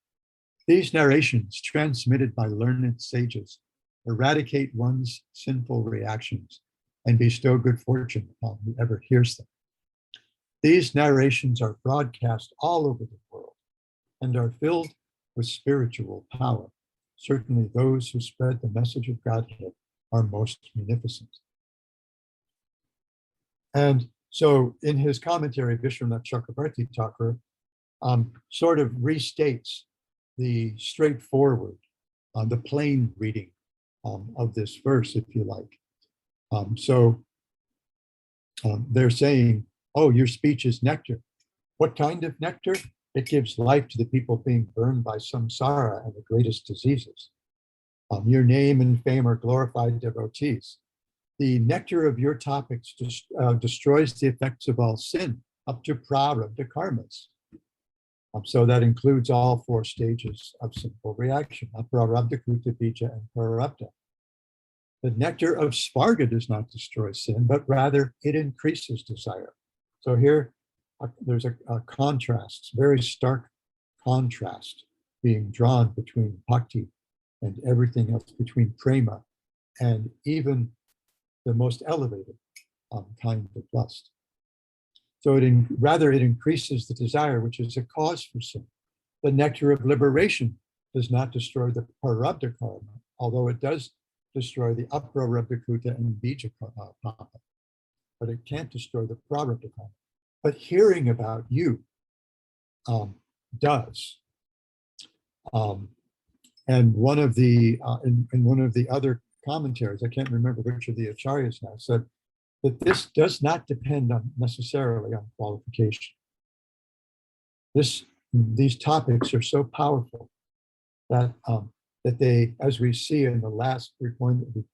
These narrations, transmitted by learned sages, eradicate one's sinful reactions and bestow good fortune upon whoever hears them. These narrations are broadcast all over the world and are filled with spiritual power. Certainly those who spread the message of Godhead are most munificent. And so in his commentary, Vishwanath Chakrabarti Thakur sort of restates the straightforward, the plain reading of this verse, if you like. They're saying, oh, your speech is nectar. What kind of nectar? It gives life to the people being burned by samsara and the greatest diseases. Your name and fame are glorified devotees. The nectar of your topics destroys the effects of all sin up to prarabdha karmas. So that includes all four stages of sinful reaction, aprarabdha, kruta, bija, and prarabdha. The nectar of Svarga does not destroy sin, but rather it increases desire. So here, there's a contrast, very stark contrast being drawn between bhakti and everything else, between prema and even the most elevated kind of lust. So it increases the desire, which is a cause for sin. The nectar of liberation does not destroy the prarabdha karma, although it does destroy the aprarabdha kruta and bija papa, but it can't destroy the prarabdha karma. But hearing about you does. And one of the in one of the other commentaries, I can't remember which of the acharyas now, said that this does not depend necessarily on qualification. These topics are so powerful that that they, as we see in the last, we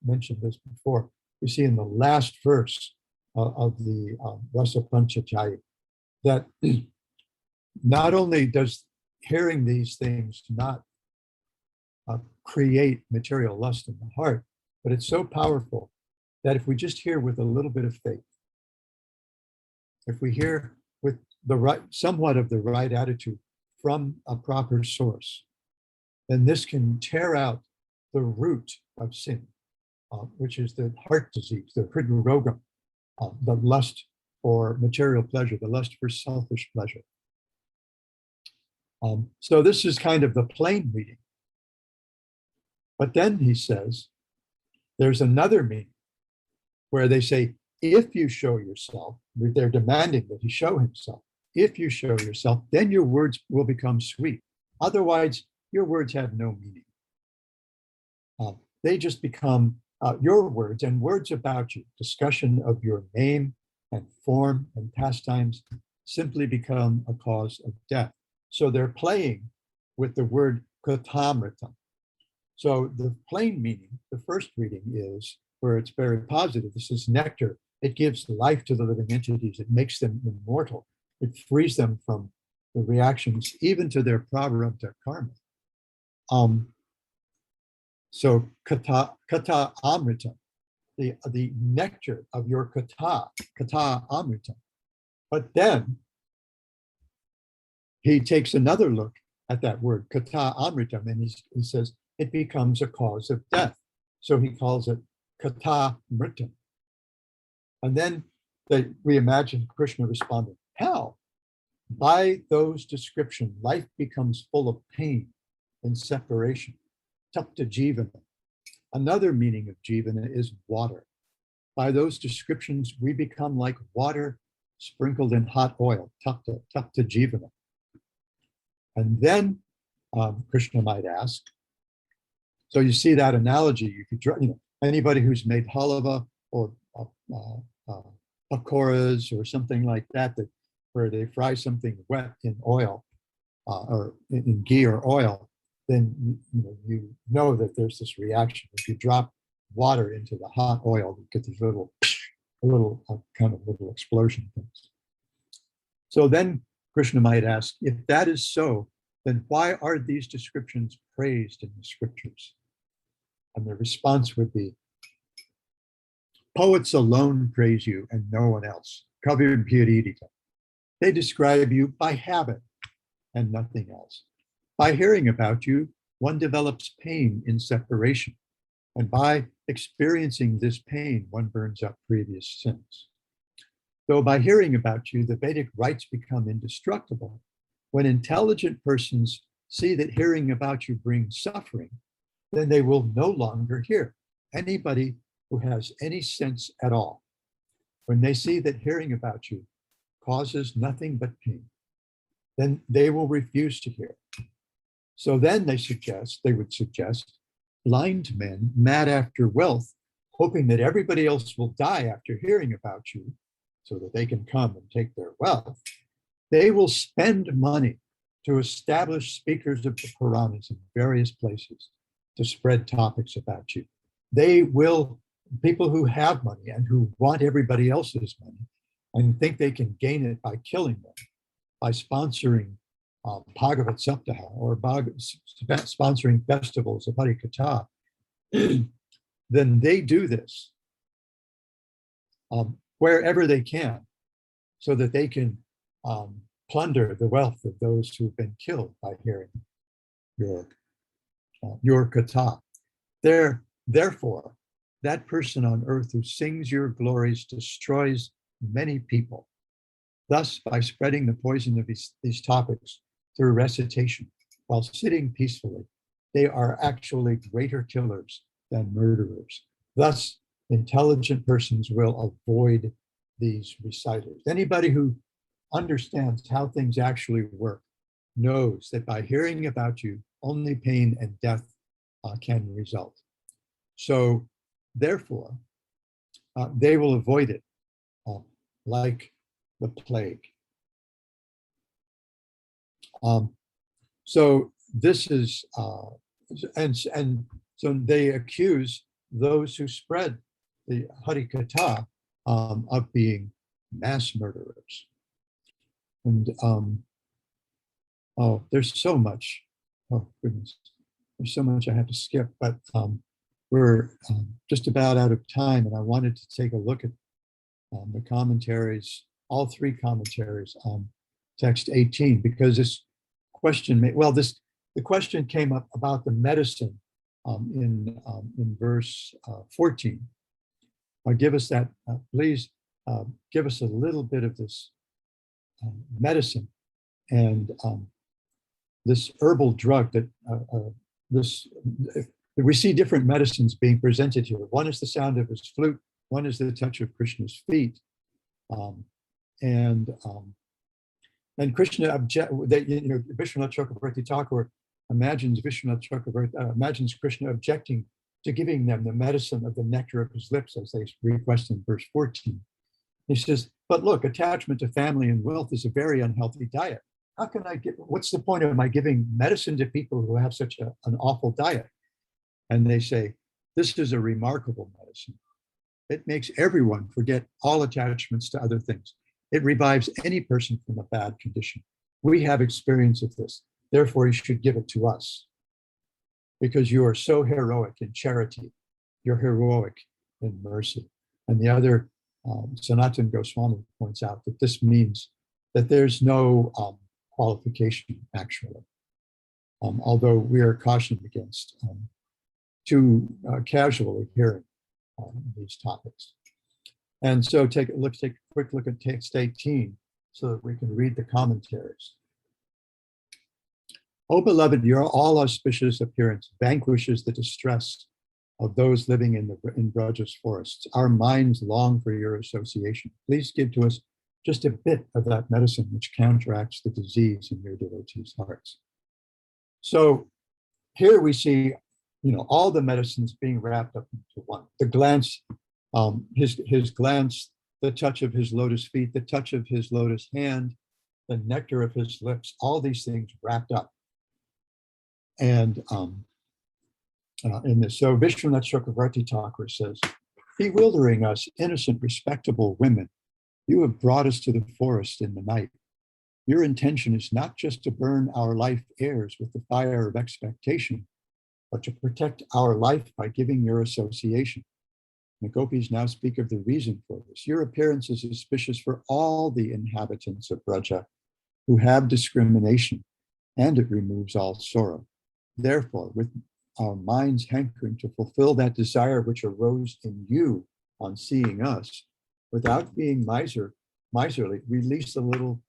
mentioned this before, we see in the last verse of the Rasa Panchadhyaya, that not only does hearing these things not create material lust in the heart, but it's so powerful that if we just hear with a little bit of faith, if we hear with the right, somewhat of the right attitude from a proper source, then this can tear out the root of sin, which is the heart disease, the hridrogam, the lust for material pleasure, the lust for selfish pleasure. So this is kind of the plain reading. But then he says, there's another meaning where they say, if you show yourself, they're demanding that he show himself. If you show yourself, then your words will become sweet. Otherwise, your words have no meaning. They just become your words and words about you. Discussion of your name and form and pastimes simply become a cause of death. So they're playing with the word kathamritam. So the plain meaning, the first reading is where it's very positive. This is nectar. It gives life to the living entities. It makes them immortal. It frees them from the reactions, even to their prarabdha karma. So kata amrita, the nectar of your kata amrita. But then he takes another look at that word, kata amritam, and he says it becomes a cause of death. So he calls it kata mritam. And then we imagine Krishna responding, how? By those descriptions, life becomes full of pain and separation. Tapta jivana. Another meaning of jivana is water. By those descriptions, we become like water sprinkled in hot oil, tapta jivana. And then Krishna might ask, so you see that analogy, you could draw, anybody who's made halava or pakoras or something like that, where they fry something wet in oil or in ghee or oil, then you know that there's this reaction. If you drop water into the hot oil, you get these little explosion things. So then Krishna might ask, if that is so, then why are these descriptions praised in the scriptures? And the response would be, poets alone praise you and no one else. Kavir Piridika. They describe you by habit and nothing else. By hearing about you, one develops pain in separation. And by experiencing this pain, one burns up previous sins. Though by hearing about you, the Vedic rites become indestructible. When intelligent persons see that hearing about you brings suffering, then they will no longer hear. Anybody who has any sense at all, when they see that hearing about you causes nothing but pain, then they will refuse to hear. So then they would suggest blind men mad after wealth, hoping that everybody else will die after hearing about you so that they can come and take their wealth. They will spend money to establish speakers of the Puranas in various places to spread topics about you. People who have money and who want everybody else's money and think they can gain it by killing them, by sponsoring Bhagavat Saptaha or sponsoring festivals of Harikatha, then they do this wherever they can so that they can plunder the wealth of those who've been killed by hearing your katha. Therefore, that person on earth who sings your glories destroys many people. Thus, by spreading the poison of these topics through recitation while sitting peacefully, they are actually greater killers than murderers. Thus, intelligent persons will avoid these reciters. Anybody who understands how things actually work knows that by hearing about you, only pain and death can result. So therefore, they will avoid it like the plague. So this is, and so they accuse those who spread the Harikatha of being mass murderers. And oh, there's so much. Oh goodness, there's so much I have to skip. But we're just about out of time, and I wanted to take a look at the commentaries, all three commentaries on text 18, because this question, the question came up about the medicine in verse 14. Give us that, please give us a little bit of this medicine and this herbal drug that we see different medicines being presented here. One is the sound of his flute, one is the touch of Krishna's feet. And Krishna Vishwanath Chakravarti Thakur imagines Krishna objecting to giving them the medicine of the nectar of his lips, as they request in verse 14. He says, but look, attachment to family and wealth is a very unhealthy diet. How can what's the point of my giving medicine to people who have such an awful diet? And they say, this is a remarkable medicine. It makes everyone forget all attachments to other things. It revives any person from a bad condition. We have experience of this. Therefore, you should give it to us because you are so heroic in charity. You're heroic in mercy. And the other, Sanatana Goswami points out that this means that there's no qualification, actually, although we are cautioned against too casually hearing these topics. And so take a quick look at text 18 so that we can read the commentaries. O beloved, your all auspicious appearance vanquishes the distress of those living in Braja's forests. Our minds long for your association. Please give to us just a bit of that medicine which counteracts the disease in your devotees' hearts. So here we see, all the medicines being wrapped up into one. The glance, his glance, the touch of his lotus feet, the touch of his lotus hand, the nectar of his lips, all these things wrapped up. And in this, so Vishwanath Chakravarti Thakur says, bewildering us, innocent, respectable women, you have brought us to the forest in the night. Your intention is not just to burn our life airs with the fire of expectation, but to protect our life by giving your association. The gopis now speak of the reason for this. Your appearance is auspicious for all the inhabitants of Braja who have discrimination, and it removes all sorrow. Therefore, with our minds hankering to fulfill that desire which arose in you on seeing us, without being miserly, release a little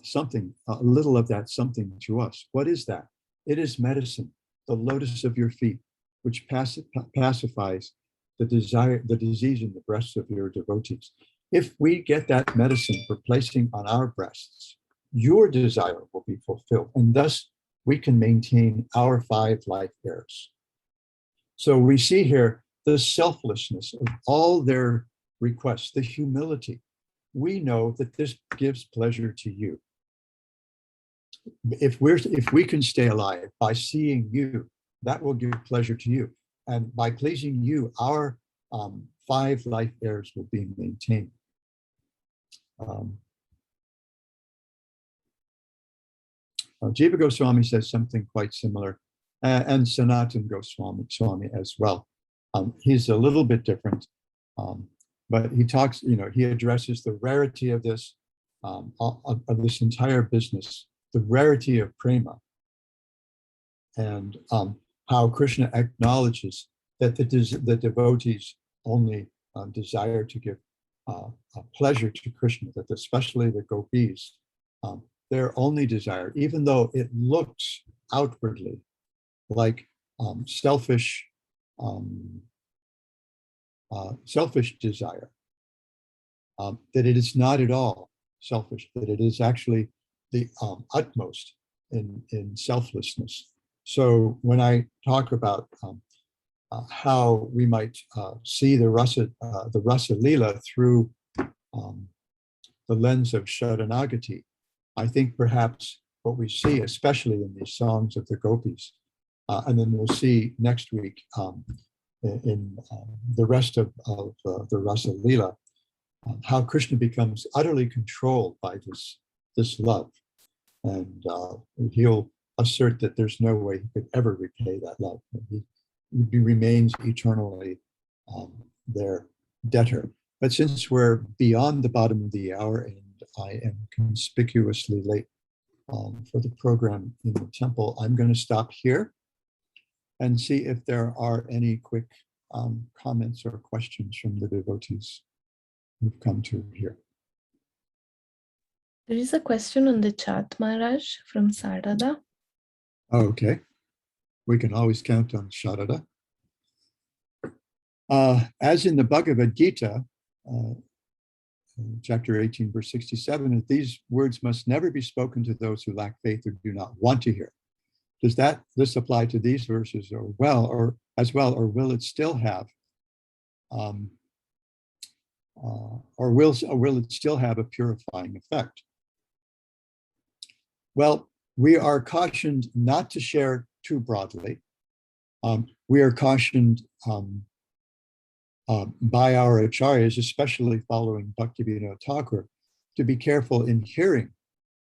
something, a little of that something to us. What is that? It is medicine, the lotus of your feet, which pacifies the disease in the breasts of your devotees. If we get that medicine for placing on our breasts, your desire will be fulfilled, and thus we can maintain our 5 life airs. So we see here the selflessness of all their requests, the humility. We know that this gives pleasure to you. If we can stay alive by seeing you, that will give pleasure to you. And by pleasing you, our 5 life airs will be maintained. Jiva Goswami says something quite similar, and Sanatan Goswami as well. He's a little bit different, but he talks, he addresses the rarity of this entire business, the rarity of prema, and how Krishna acknowledges that the devotees only desire to give pleasure to Krishna, that especially the gopis, their only desire, even though it looks outwardly like selfish desire, that it is not at all selfish, that it is actually the utmost in selflessness. So when I talk about how we might see the Rasa-lila through the lens of Sharanagati, I think perhaps what we see, especially in these songs of the gopis, and then we'll see next week in the rest of the Rasa-lila, how Krishna becomes utterly controlled by this love. And he'll assert that there's no way he could ever repay that love. He remains eternally their debtor. But since we're beyond the bottom of the hour and I am conspicuously late for the program in the temple, I'm going to stop here and see if there are any quick comments or questions from the devotees who've come to here. There is a question on the chat, Maharaj, from Sarada. Okay. We can always count on Sharada. As in the Bhagavad Gita, chapter 18, verse 67, these words must never be spoken to those who lack faith or do not want to hear. Does this apply to these verses or will it still have, or will it still have a purifying effect? Well, we are cautioned not to share too broadly. We are cautioned by our acharyas, especially following Bhaktivinoda Thakur, to be careful in hearing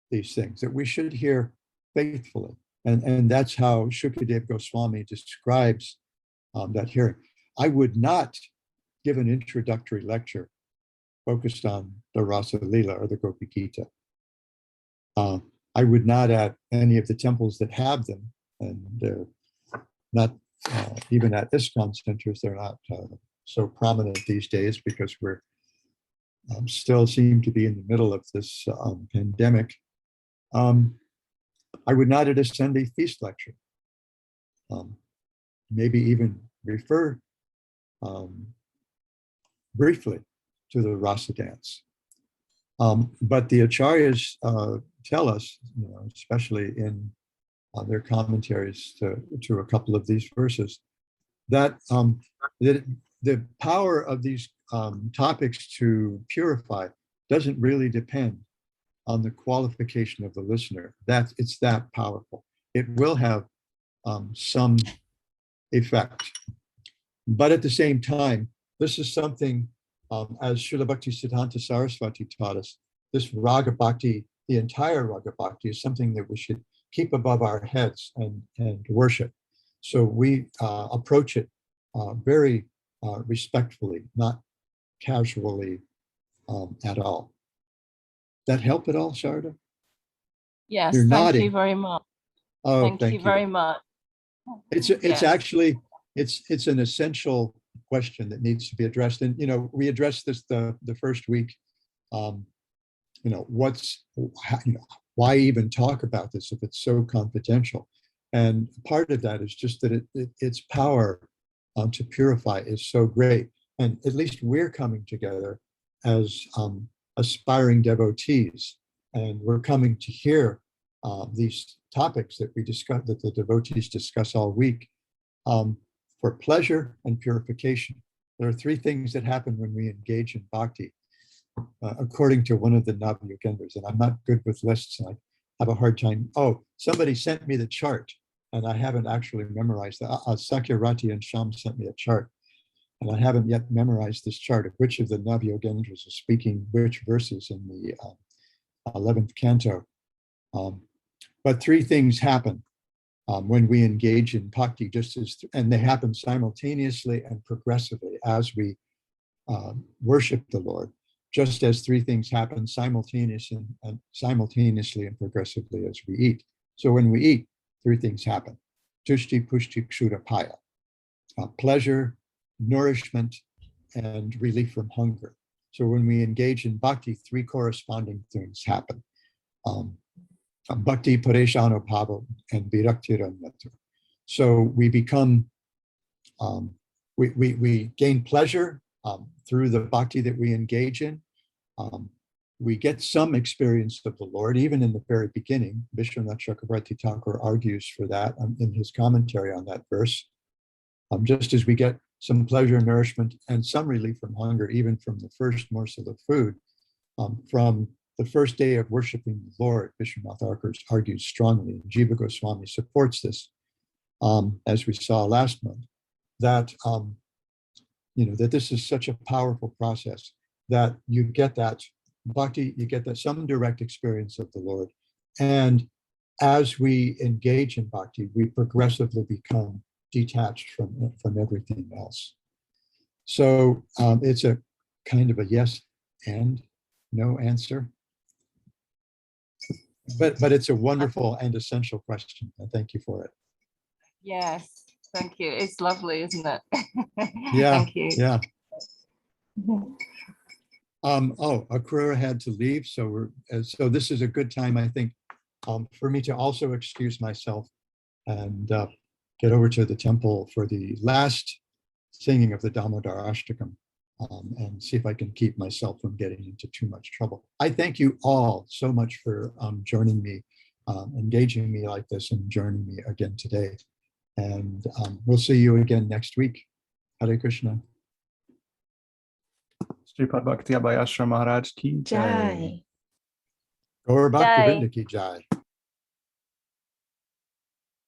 these things, that we should hear faithfully. And that's how Shukadev Goswami describes that hearing. I would not give an introductory lecture focused on the Rasa-lila or the Gopi Gita. I would not at any of the temples that have them, and they're not, even at ISKCON centers, they're not so prominent these days because we're still seem to be in the middle of this pandemic. I would not at a Sunday feast lecture. Maybe even refer briefly to the rasa dance. But the acharyas tell us, especially in their commentaries to a couple of these verses, that the power of these topics to purify doesn't really depend on the qualification of the listener. It's that powerful. It will have some effect. But at the same time, this is something, as Srila Bhakti Siddhanta Saraswati taught us, this Raga Bhakti the entire Raga Bhakti is something that we should keep above our heads and worship. So we approach it very respectfully, not casually at all. That help at all, Sharda? Yes, You're thank nodding. you very much. Oh, Thank you thank very much. It's Yes. actually it's an essential question that needs to be addressed. And we addressed this the first week. Why even talk about this if it's so confidential? And part of that is just that its power to purify is so great. And at least we're coming together as aspiring devotees, and we're coming to hear these topics that we discuss, that the devotees discuss all week, for pleasure and purification. There are three things that happen when we engage in bhakti, according to one of the Navyogendras, and I'm not good with lists, and I have a hard time. Oh, somebody sent me the chart, and I haven't actually memorized that. Sakyarati and Sham sent me a chart, and I haven't yet memorized this chart of which of the Navyogendras is speaking which verses in the 11th canto. But three things happen when we engage in bhakti, and they happen simultaneously and progressively as we worship the Lord, just as three things happen simultaneously and progressively as we eat. So when we eat, three things happen: tushti, pushti, kshudapaya, pleasure, nourishment, and relief from hunger. So when we engage in bhakti, three corresponding things happen: bhakti, pareshanobhava, and viraktiranyatra. So we become, we gain pleasure through the bhakti that we engage in. We get some experience of the Lord, even in the very beginning. Vishwanath Chakravarti Thakur argues for that in his commentary on that verse. Just as we get some pleasure, nourishment, and some relief from hunger, even from the first morsel of food, from the first day of worshiping the Lord, Vishwanath argues strongly, and Jiva Goswami supports this, as we saw last month, that that this is such a powerful process, that you get that bhakti, you get that some direct experience of the Lord, and as we engage in bhakti, we progressively become detached from everything else. So it's a kind of a yes and no answer. But it's a wonderful and essential question. And thank you for it. Yes, thank you. It's lovely, isn't it? Yeah. Thank you. Yeah. Akrura had to leave, so this is a good time, I think, for me to also excuse myself and get over to the temple for the last singing of the Damodar Ashtakam, and see if I can keep myself from getting into too much trouble. I thank you all so much for joining me, engaging me like this, and joining me again today. And we'll see you again next week. Hare Krishna. Sripad Bhakti Abhay Ashram Maharaj ki jai. Jai. Gaur Jai. Bhaktivinoda ki jai.